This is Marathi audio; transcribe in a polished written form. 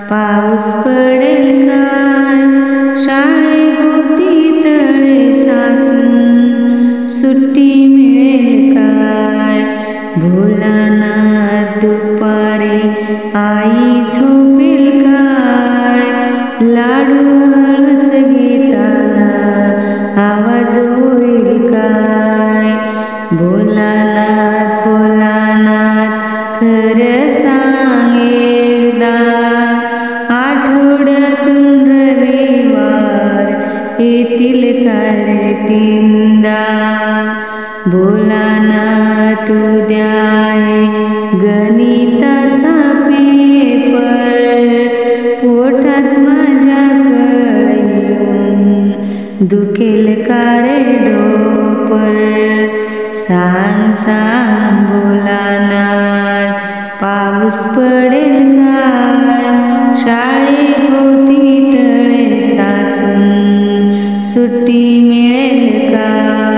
पाऊस पडेल काय शाळेभोवती तळे साचून सुट्टी मिळेल काय भोलानाथ दुपारी आई झोपेल काय लाडू हळूच घेताना आवाज होईल काय भोलानाथ भोलानाथ खरं सांग एकदा आठवड्यातून रविवार येतील काय तीनदा भोलानाथ उद्या आहे गणिताचा पेपर पोटात माझ्या कळ येऊन दुखेल का रे डोपर सांग सांग भोलानाथ पाऊस पडेल काय शाळेभोवती तळे साचून सुट्टी मिळेल काय